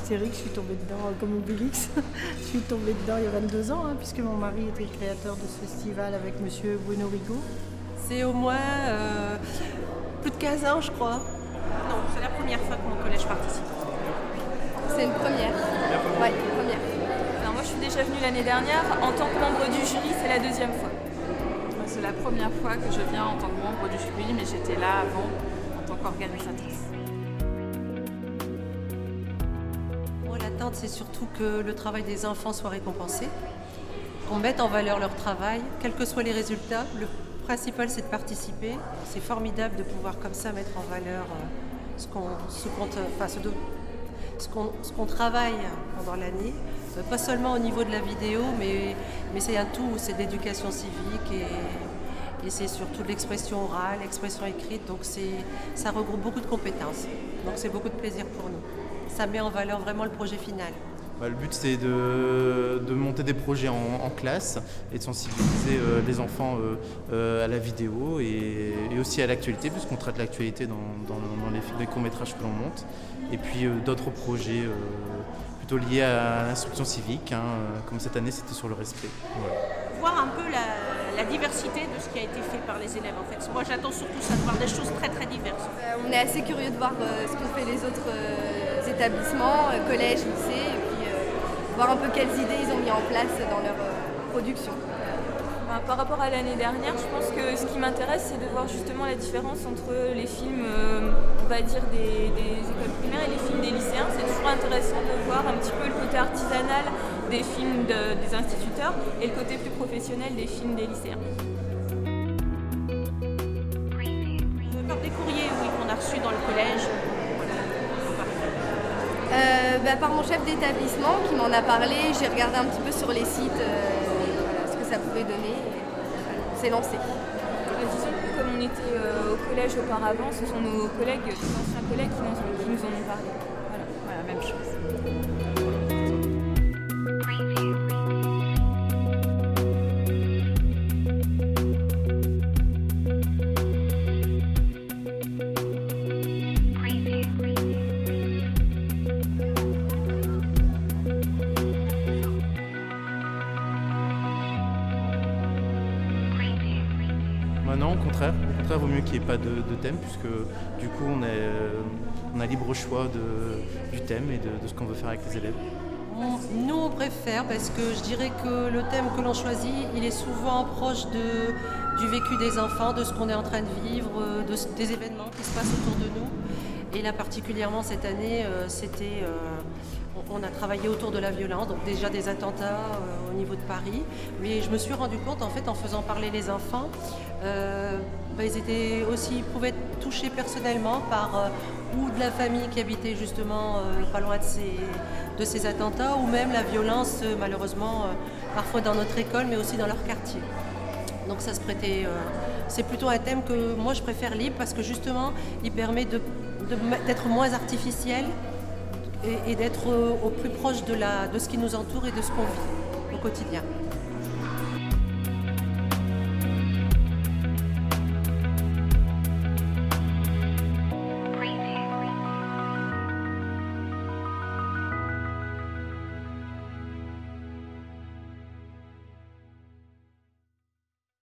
Astérix, je suis tombée dedans comme Obélix. Je suis tombée dedans il y a 22 ans, puisque mon mari était le créateur de ce festival avec monsieur Bueno Rigo. C'est au moins plus de 15 ans, je crois. Non, c'est la première fois que mon collège participe. C'est une première. Ouais, une première. Alors moi je suis déjà venue l'année dernière. En tant que membre du jury, c'est la deuxième fois. C'est la première fois que je viens en tant que membre du jury, mais j'étais là avant en tant qu'organisatrice. Moi, l'attente, c'est surtout que le travail des enfants soit récompensé, qu'on mette en valeur leur travail, quels que soient les résultats. Le principal, c'est de participer. C'est formidable de pouvoir comme ça mettre en valeur ce qu'on travaille pendant l'année, pas seulement au niveau de la vidéo, mais c'est un tout, c'est de l'éducation civique et c'est surtout de l'expression orale, l'expression écrite, donc ça regroupe beaucoup de compétences, donc c'est beaucoup de plaisir pour nous. Ça met en valeur vraiment le projet final. Le but, c'est de monter des projets en classe et de sensibiliser les enfants à la vidéo et aussi à l'actualité, puisqu'on traite l'actualité dans les courts-métrages que l'on monte. Et puis d'autres projets plutôt liés à l'instruction civique, comme cette année, c'était sur le respect. Voilà. Voir un peu la diversité de ce qui a été fait par les élèves, en fait. Moi, j'attends surtout ça, de voir des choses très, très diverses. On est assez curieux de voir ce qu'ont fait les autres établissements, collèges, lycées, et puis voir un peu quelles idées ils ont mis en place dans leur production. Par rapport à l'année dernière, je pense que ce qui m'intéresse, c'est de voir justement la différence entre les films, on va dire, des écoles primaires et les films des lycéens. C'est toujours intéressant de voir un petit peu le côté artisanal des films des instituteurs et le côté plus professionnel des films des lycéens. Par des courriers, oui, qu'on a reçus dans le collège. Par mon chef d'établissement qui m'en a parlé, j'ai regardé un petit peu sur les sites ce que ça pouvait donner. C'est lancé. Disons que comme on était au collège auparavant, ce sont nos collègues, nos anciens collègues qui nous en ont parlé. Voilà, même chose. Non, au contraire, vaut mieux qu'il n'y ait pas de thème, puisque du coup on a libre choix du thème et de ce qu'on veut faire avec les élèves. Nous, on préfère parce que je dirais que le thème que l'on choisit, il est souvent proche du vécu des enfants, de ce qu'on est en train de vivre, des événements qui se passent autour de nous. Et là, particulièrement cette année, on a travaillé autour de la violence, donc déjà des attentats au niveau de Paris. Mais je me suis rendu compte, en fait, en faisant parler les enfants, ils pouvaient être touchés personnellement par ou de la famille qui habitait justement pas loin de ces attentats, ou même la violence, malheureusement, parfois dans notre école, mais aussi dans leur quartier. Donc ça se prêtait. C'est plutôt un thème que moi je préfère libre parce que justement, il permet d'être moins artificiel et d'être au plus proche de ce qui nous entoure et de ce qu'on vit au quotidien.